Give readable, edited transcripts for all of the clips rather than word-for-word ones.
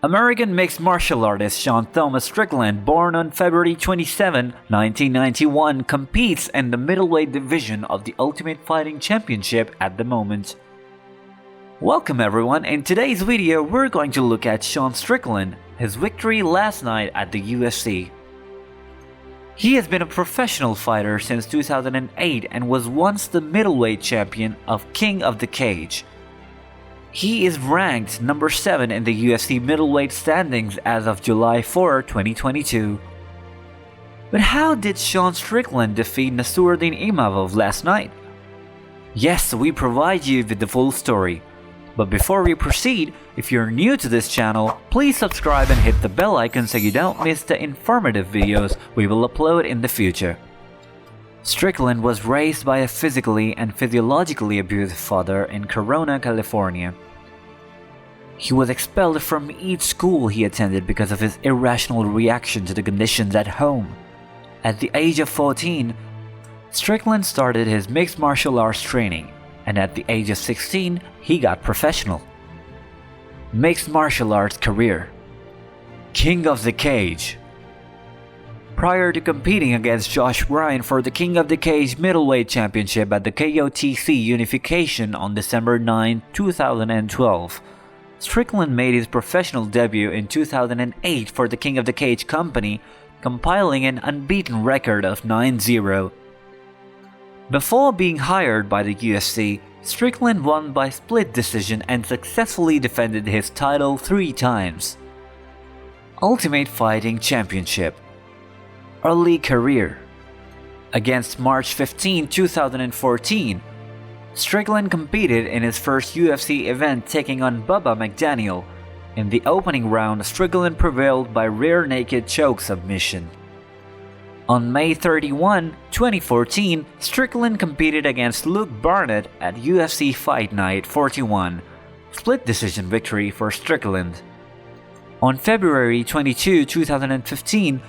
American mixed martial artist Sean Strickland, born on February 27, 1991, competes in the middleweight division of the Ultimate Fighting Championship at the moment. Welcome everyone, in today's video we're going to look at Sean Strickland, his victory last night at the UFC. He has been a professional fighter since 2008 and was once the middleweight champion of King of the Cage. He is ranked number 7 in the UFC middleweight standings as of July 4, 2022. But how did Sean Strickland defeat Nassourdineimavov last night? Yes, we provide you with the full story. But before we proceed, if you're new to this channel, please subscribe and hit the bell icon so you don't miss the informative videos we will upload in the future. Strickland was raised by a physically and physiologically abusive father in Corona, California. He was expelled from each school he attended because of his irrational reaction to the conditions at home. At the age of 14, Strickland started his mixed martial arts training, and at the age of 16, he got professional. Mixed martial arts career. King of the Cage. Prior to competing against Josh Bryan for the King of the Cage middleweight championship at the KOTC Unification on December 9, 2012, Strickland made his professional debut in 2008 for the King of the Cage company, compiling an unbeaten record of 9-0. Before being hired by the UFC, Strickland won by split decision and successfully defended his title 3 times. Ultimate Fighting Championship. Early career. Against March 15, 2014, Strickland competed in his first UFC event taking on Bubba McDaniel. In the opening round, Strickland prevailed by rear naked choke submission. On May 31, 2014, Strickland competed against Luke Barnett at UFC Fight Night 41, split decision victory for Strickland. On February 22, 2015,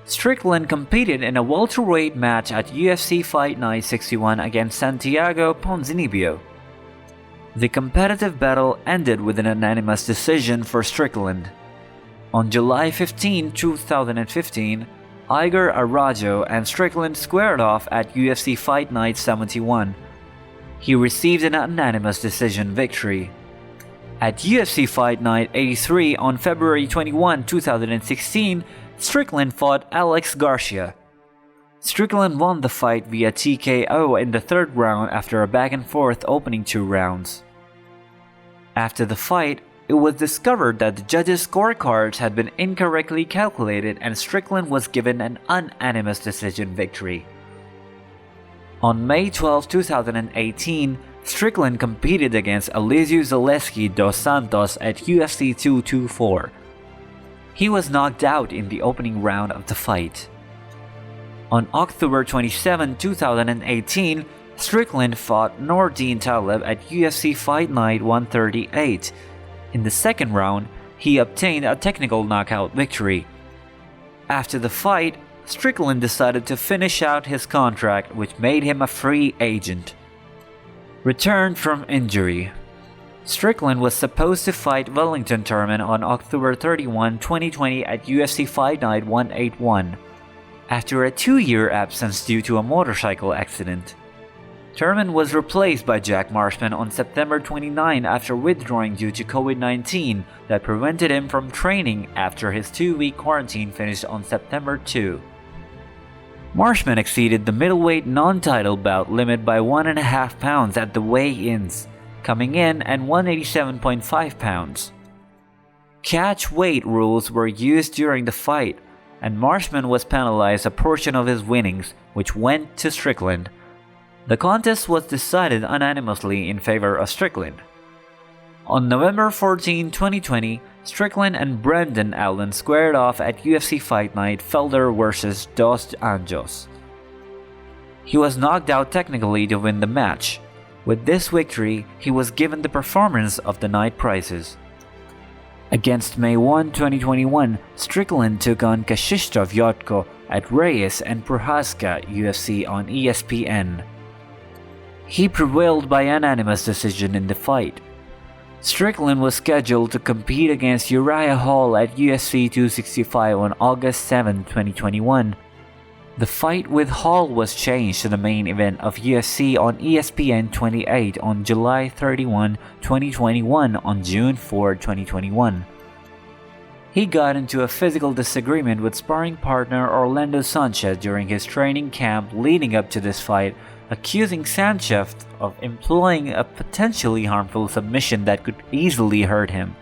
Strickland competed in a welterweight match at UFC Fight Night 61 against Santiago Ponzinibbio. The competitive battle ended with an unanimous decision for Strickland. On July 15, 2015, Igor Arajo and Strickland squared off at UFC Fight Night 71. He received an unanimous decision victory. At UFC Fight Night 83 on February 21, 2016, Strickland fought Alex Garcia. Strickland won the fight via TKO in the 3rd round after a back-and-forth opening 2 rounds. After the fight, it was discovered that the judges' scorecards had been incorrectly calculated and Strickland was given an unanimous decision victory. On May 12, 2018, Strickland competed against Alizeu Zaleski dos Santos at UFC 224. He was knocked out in the opening round of the fight. On October 27, 2018, Strickland fought Nordine Taleb at UFC Fight Night 138. In the 2nd round, he obtained a technical knockout victory. After the fight, Strickland decided to finish out his contract, which made him a free agent. Returned from injury. Strickland was supposed to fight Wellington Turman on October 31, 2020 at UFC Fight Night 181, after a 2-year absence due to a motorcycle accident. Turman was replaced by Jack Marshman on September 29 after withdrawing due to COVID-19 that prevented him from training after his 2-week quarantine finished on September 2. Marshman exceeded the middleweight non-title bout limit by 1.5 pounds at the weigh-ins, coming in at 187.5 pounds. Catch weight rules were used during the fight, and Marshman was penalized a portion of his winnings, which went to Strickland. The contest was decided unanimously in favor of Strickland. On November 14, 2020, Strickland and Brendan Allen squared off at UFC Fight Night Felder vs. Dos Anjos. He was knocked out technically to win the match. With this victory, he was given the Performance of the Night prizes. Against May 1, 2021, Strickland took on Krzysztof Jotko at Reyes and Prohaska UFC on ESPN. He prevailed by unanimous decision in the fight. Strickland was scheduled to compete against Uriah Hall at UFC 265 on August 7, 2021. The fight with Hall was changed to the main event of UFC on ESPN 28 on July 31, 2021 on June 4, 2021. He got into a physical disagreement with sparring partner Orlando Sanchez during his training camp leading up to this fight, accusing Sanchez of employing a potentially harmful submission that could easily hurt him.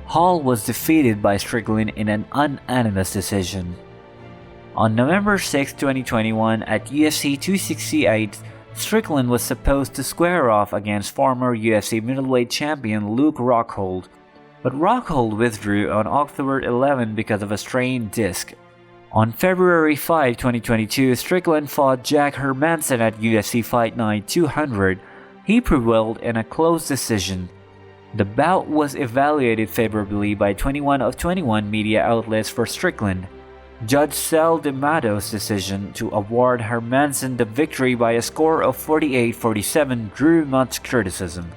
Hall was defeated by Strickland in an unanimous decision. On November 6, 2021 at UFC 268, Strickland was supposed to square off against former UFC middleweight champion Luke Rockhold, but Rockhold withdrew on October 11 because of a strained disc. On February 5, 2022, Strickland fought Jack Hermansson at UFC Fight Night 200. He prevailed in a close decision. The bout was evaluated favorably by 21 of 21 media outlets for Strickland. Judge Sal D'Amato's decision to award Hermansson the victory by a score of 48-47 drew much criticism.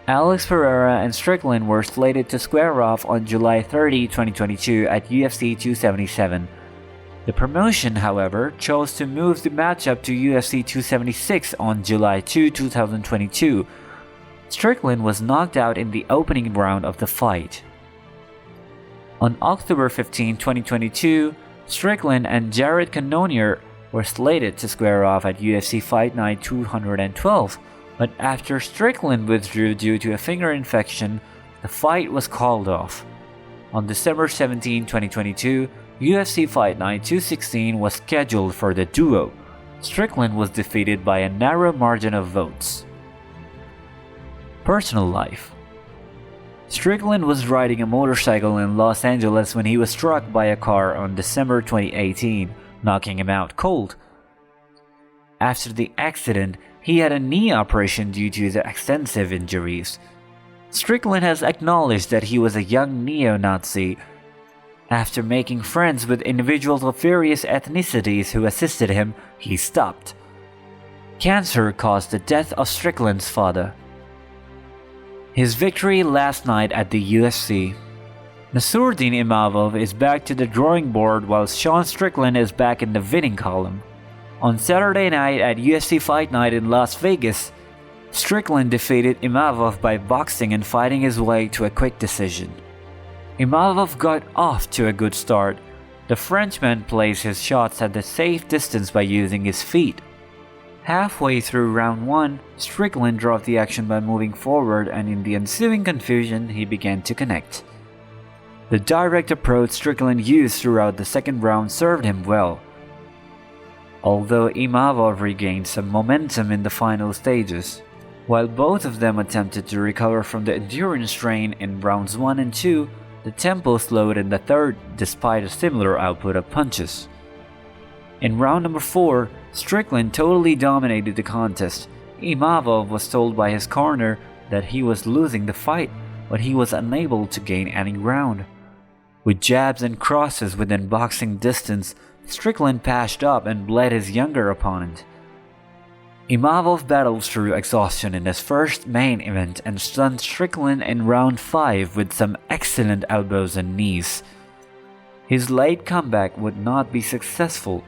Alex Pereira and Strickland were slated to square off on July 30, 2022 at UFC 277. The promotion, however, chose to move the matchup to UFC 276 on July 2, 2022. Strickland was knocked out in the opening round of the fight. On October 15, 2022, Strickland and Jared Cannonier were slated to square off at UFC Fight Night 212, but after Strickland withdrew due to a finger infection, the fight was called off. On December 17, 2022, UFC Fight Night 216 was scheduled for the duo. Strickland was defeated by a narrow margin of votes. Personal life. Strickland was riding a motorcycle in Los Angeles when he was struck by a car on December 2018, knocking him out cold. After the accident, he had a knee operation due to the extensive injuries. Strickland has acknowledged that he was a young neo-Nazi. After making friends with individuals of various ethnicities who assisted him, he stopped. Cancer caused the death of Strickland's father. His victory last night at the UFC. Nassourdineimavov is back to the drawing board while Sean Strickland is back in the winning column. On Saturday night at UFC Fight Night in Las Vegas, Strickland defeated Imavov by boxing and fighting his way to a quick decision. Imavov got off to a good start. The Frenchman placed his shots at the safe distance by using his feet. Halfway through round 1, Strickland drove the action by moving forward, and in the ensuing confusion, he began to connect. The direct approach Strickland used throughout the second round served him well. Although Imavov regained some momentum in the final stages, while both of them attempted to recover from the endurance strain in rounds 1 and 2, the tempo slowed in the third despite a similar output of punches. In round number 4, Strickland totally dominated the contest. Imavov was told by his corner that he was losing the fight, but he was unable to gain any ground. With jabs and crosses within boxing distance, Strickland passed up and bled his younger opponent. Imavov battled through exhaustion in his first main event and stunned Strickland in round 5 with some excellent elbows and knees. His late comeback would not be successful.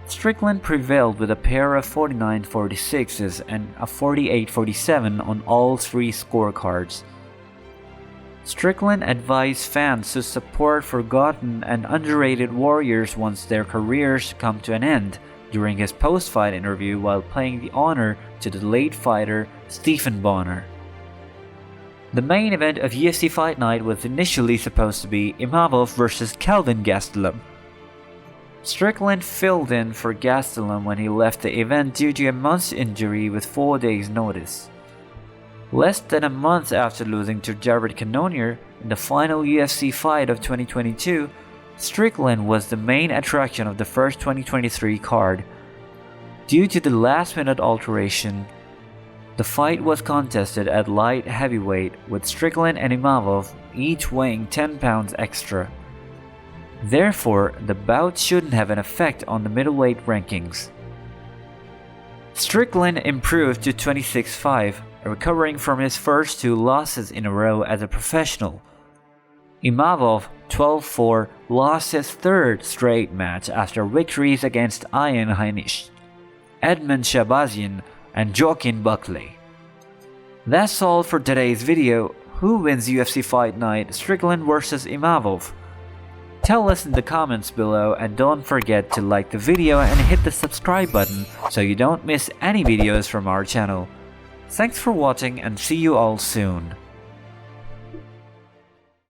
Strickland prevailed with a pair of 49-46s and a 48-47 on all three scorecards. Strickland advised fans to support forgotten and underrated warriors once their careers come to an end during his post-fight interview while paying the honor to the late fighter Stephen Bonner. The main event of UFC Fight Night was initially supposed to be Imavov vs Kelvin Gastelum. Strickland filled in for Gastelum when he left the event due to a month's injury with 4 days' notice. Less than a month after losing to Jared Cannonier in the final UFC fight of 2022, Strickland was the main attraction of the first 2023 card. Due to the last-minute alteration, the fight was contested at light heavyweight with Strickland and Imavov each weighing 10 pounds extra. Therefore, the bout shouldn't have an effect on the middleweight rankings. Strickland improved to 26-5, recovering from his first 2 losses in a row as a professional. Imavov, 12-4, lost his 3rd straight match after victories against Ian Heinisch, Edmund Shabazian, and Joaquin Buckley. That's all for today's video. Who wins UFC Fight Night, Strickland vs Imavov? Tell us in the comments below, and don't forget to like the video and hit the subscribe button so you don't miss any videos from our channel. Thanks for watching and see you all soon.